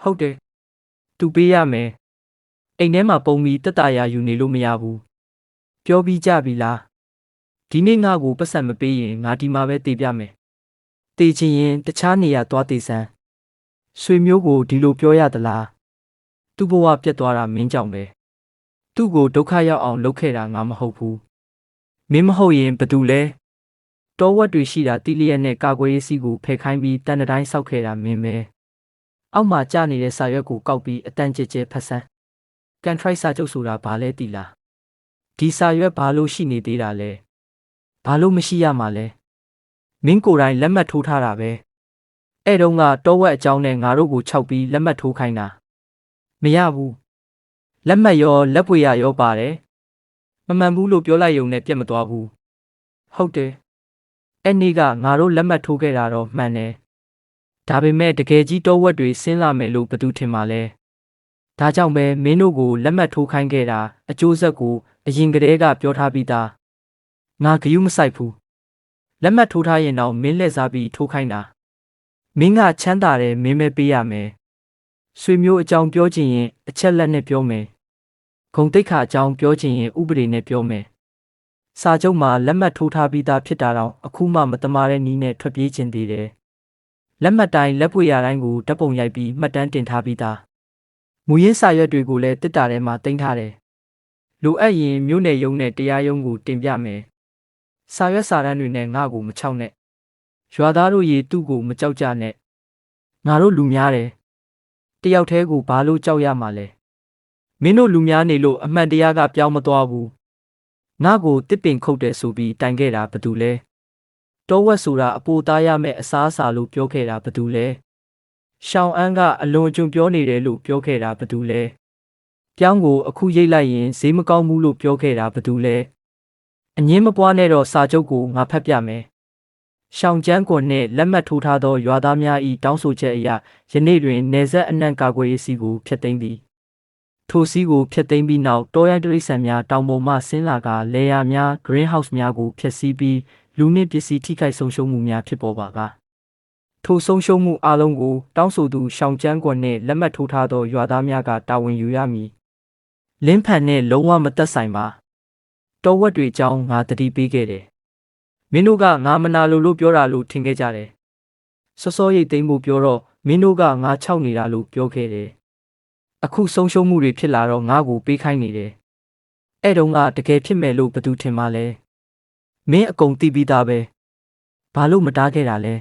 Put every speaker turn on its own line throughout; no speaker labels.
ဟုတ်တယ်သူပေးရမယ်အိမ်ထဲမှာပုံပြီးတက်တာရယူနေလို့မရဘူးပြောပြီးကြပြီလားဒီနေ့ငါ့ကိုပတ်စံမပေးရင်ငါဒီမှာပဲတေးပြမယ်တေးချင်ရင်တခြားနေရာသွားတေးစမ်းဆွေမျိုးကိုဒီလိုပြောရသလားသူ့ဘဝပြတ်သွားတာမင်းကြောင့်ပဲသူ့ကိုဒုက္ခရောက်အောင်လုပ်ခဲ့တာငါမဟုတ်ဘူးမင်းမဟုတ်ရင်ဘသူလဲတောဝက်တွေရှိတာတိလျက်နဲ့ကာကွယ်ရေးစီးကိုဖယ်ခိုင်းပြီးတန်တတိုင်းဆောက်ခဲ့တာမင်းပဲအောက်မှာကျနေတဲ့စာရွက်ကိုကောက်ပြီးအတန်ကျကျဖတ်ဆန်းကန်ထရိုက်စာချုပ်ဆိုတာဘာလဲတိလားဒီစာရွက်ဘာလို့ရှိနေသေးတာလဲဘာလို့မရှိရမှာလဲမင်းကိုယ်တိုင်လက်မှတ်ထိုးထားတာပဲအဲ့တုန်းကတောဝက်အကြောင်းနဲ့ငါတို့ကိုခြောက်ပြီးလက်မှတ်ထိုးခိုင်းတာမရဘူးလက်မှတ်ရောလက်ပွေရရောပါတယ်မမှန်ဘူးလို့ပြောလိုက်ရုံနဲ့ပြတ်မသွားဘူးဟုတ်တယ်အဲ့နေ့ကငါတို့လက်မှတ်ထိုးခဲ့တာတော့မှန်တယ်ဒါပေမဲ့တကယ်ကြီးတောဝက်တွေဆင်းလာမယ်လို့ဘယ်သူထင်မှာလဲဒါကြောင့်ပဲမင်းတို့ကိုလက်မှတ်ထိုးခိုင်းခဲ့တာအကျိုးဆက်ကိုအရင်ကတည်းကပြောထားပြီးသားငါဂယုမဆိုင်ဘူးလက်မှတ်ထိုးထားရင်တော့မင်းလက်စားပြီးထိုးခိုင်းတာမင်းကချမ်းသာတယ်မင်းပဲပေးရမယ်ဆွေမျိုးအကြောင်းပြောချင်ရင်အချက်လက်နဲ့ပြောမယ်ဂုံတိတ်ခါအကြောင်းပြောချင်ရင်ဥပဒေနဲ့ပြောမယ်စာချုပ်မှာလက်မှတ်ထိုးထားပြီးသားဖြစ်တာတော့အခုမှမတမာတဲ့နည်းနဲ့ထွက်ပြေးခြင်းသေးတယ်လက်မှတ်တိုင်းလက်ပွေရတိုင်းကိုဓာတ်ပုံရိုက်ပြီးမှတ်တမ်းတင်ထားပြီးသားမူရင်းစာရွက်တွေကိုလည်းတစ်တာထဲမှာတင်ထားတယ်လိုအပ်ရင်မြို့နယ်ရုံးနဲ့တရားရုံးကိုတင်ပြမယ်စာရွက်စာတမ်းတွေနဲ့ငါ့ကိုမချောက်နဲ့ရွာသားတို့ရေသူ့ကိုမကြောက်ကြနဲ့ငါတို့လူများတယ်တယောက်တည်းကိုဘာလို့ကြောက်ရမှာလဲမင်းတို့လူများနေလို့အမှန်တရားကပြောင်းမသွားဘူးငါ့ကိုတစ်ပင်ခုတ်တယ်ဆိုပြီးတိုင်ခဲ့တာဘသူလဲတောဝက်ဆိုတာအပိုသားရမယ့်အစားအစာလို့ပြောခဲ့တာဘသူလဲရှောင်းအန်းကအလွန်အကျွံပြောနေတယ်လို့ပြောခဲ့တာဘသူလဲပြောင်းကိုအခုရိတ်လိုက်ရင်ဈေးမကောင်းဘူးလို့ပြောခဲ့တာဘသူလဲအငင်းမပွားနဲ့တော့စာချုပ်ကိုငါဖတ်ပြမယ်ရှောင်းကျန်းကွန်နဲ့လက်မှတ်ထိုးထားသောရွာသားများ၏တောင်းဆိုချက်အရယနေ့တွင်နေဆက်အနှံ့ကာကွယ်ရေးစီကိုဖျက်သိမ်းသည်ထိုစီကိုဖျက်သိမ်းပြီးနောက်တောရိုင်းတိရစ္ဆာန်များတောင်ပေါ်မှဆင်းလာကလေယာများ greenhouse များကိုဖျက်ဆီးပြီးလူနှင့်ပစ္စည်းထိခိုက်ဆုံးရှုံးမှုများဖြစ်ပေါ်ပါကထိုဆုံးရှုံးမှုအလုံးကိုတောင်းဆိုသူရှောင်းကျန်းကွန်နှင့်လက်မှတ်ထိုးထားသောရွာသားများကတာဝန်ယူရမည်လင်းဖန်နှင့်လုံးဝမသက်ဆိုင်ပါတောဝက်တွေအကြောင်းငါတတိပေးခဲ့တယ်မင်းတို့ကငါမနာလို့ပြောတာလို့ထင်ခဲ့ကြတယ်စောစောရိတ်သိမ်းဖို့ပြောတော့မင်းတို့ကငါခြောက်နေတာလို့ပြောခဲ့တယ်အခုဆုံးရှုံးမှုတွေဖြစ်လာတော့ငါ့ကိုပေးခိုင်းနေတယ်အဲ့တုန်းကတကယ်ဖြစ်မယ်လို့ဘယ်သူထင်မှလဲမင်းအကုန်သိပြီးသားပဲဘာလို့မတားခဲ့တာလဲ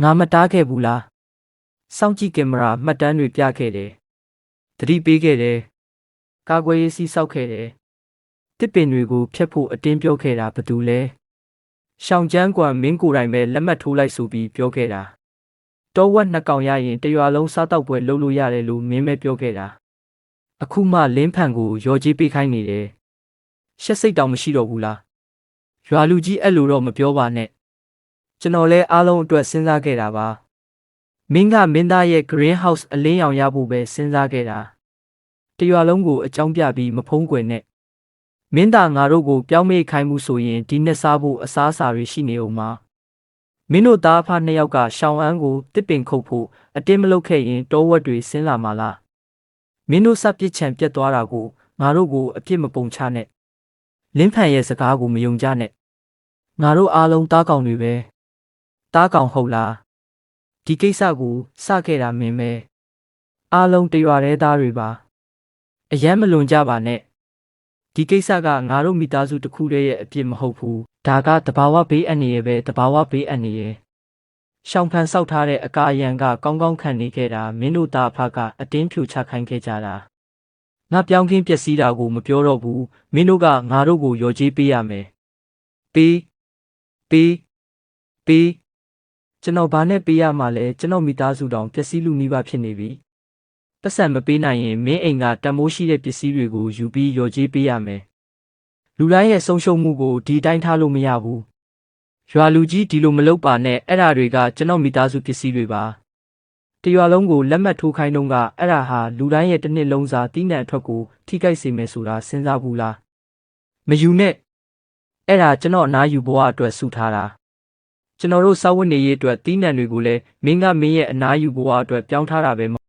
ငါမတားခဲ့ဘူးလားစောင့်ကြည့်ကင်မရာမှတ်တမ်းတွေပြခဲ့တယ်သတိပေးခဲ့တယ်ကာကွယ်ရေးစီးဆောက်ခဲ့တယ်တစ်ပင်တွေကိုဖျက်ဖို့အတင်းပြောခဲ့တာဘယ်သူလဲရှောင်းကျန်းကွာမင်းကိုယ်တိုင်ပဲလက်မှတ်ထိုးလိုက်ဆိုပြီးပြောခဲ့တာတောဝက်နှစ်ကောင်ရရင်တရွာလုံးစားတောက်ပွဲလုပ်လို့ရတယ်လို့မင်းပဲပြောခဲ့တာအခုမှလင်းဖန်ကိုရော်ကြီးပေးခိုင်းနေတယ်ရှက်စိတ်တောင်မရှိတော့ဘူးလားရွာလူကြီးအဲ့လိုတော့မပြောပါနဲ့ကျွန်တော်လဲအားလုံးအတွက်စဉ်းစားခဲ့တာပါမင်းကမင်းသားရဲ့ greenhouse အလင်းရောင်ရဖို့ပဲစဉ်းစားခဲ့တာတရွာလုံးကိုအကြောင်းပြပြီးမဖုံးကွယ်နဲ့မင်းသားငါတို့ကိုပြောင်းမေ့ခိုင်းမှုဆိုရင်ဒီနှစ်စားဖို့အစားအစာတွေရှိနေအောင်မှာမင်းတို့သားအဖနှစ်ယောက်ကရှောင်းအန်းကိုတစ်ပင်ခုတ်ဖို့အတင်းမလုပ်ခဲ့ရင်တောဝက်တွေဆင်းလာမှာလားမင်းတို့စပစ်ချံပြတ်သွားတာကိုငါတို့ကိုအပြစ်မပုံချနဲ့လင်းဖန်ရဲ့စကားကိုမယုံကြနဲ့ငါတို့အားလုံးတားကောင်တွေပဲတားကောင်ဟုတ်လားဒီကိစ္စကိုစခဲ့တာမင်းပဲအားလုံးတရွာတဲ့သားတွေပါအယမ်းမလွန်ကြပါနဲ့ဒီကိစ္စကငါတို့မိသားစုတစ်ခုတည်းရဲ့အပြစ်မဟုတ်ဘူးဒါကတဘာဝဘေးအန္တရာယ်ပဲတဘာဝဘေးအန္တရာယ်ရှောင်းဖန်ဆောက်ထားတဲ့အကာအယံကကောင်းကောင်းခံနေခဲ့တာမင်းတို့သားအဖကအတင်းဖြိုချခိုင်းခဲ့ကြတာငါပြောင်းခင်းပျက်စီးတာကိုမပြောတော့ဘူးမင်းတို့ကငါတို့ကိုရော်ကြီးပေးရမယ်ပေးကျွန်တော်ဘာနဲ့ပေးရမှာလဲကျွန်တော်မိသားစုတောင်ပျက်စီးလူနီးပါးဖြစ်နေပြီပတ်စံမပေးနိုင်ရင်မင်းအိမ်ကတန်မိုးရှိတဲ့ပစ္စည်းတွေကိုယူပြီးရော်ကြီးပေးရမယ်လူတိုင်းရဲ့ဆုံးရှုံးမှုကိုဒီတိုင်းထားလို့မရဘူးရွာလူကြီးဒီလိုမလုပ်ပါနဲ့အဲ့ဓာတွေကကျွန်တော်မိသားစုပစ္စည်းတွေပါတရွာလုံးကိုလက်မှတ်ထိုးခိုင်းတော့ကအဲ့ဓာဟာလူတိုင်းရဲ့တစ်နှစ်လုံးစာတီးနှံအထွက်ကိုထိခိုက်စေမယ်ဆိုတာစဉ်းစားဘူးလားမယူနဲ့အဲ့ဓာကျွန်တော်အနားယူဘဝအတွက်စုထားတာကျွန်တော်တို့စာဝတ်နေရေးအတွက်တီးနှံတွေကိုလည်းမင်းကမင်းရဲ့အနားယူဘဝအတွက်ပြောင်းထားတာပဲ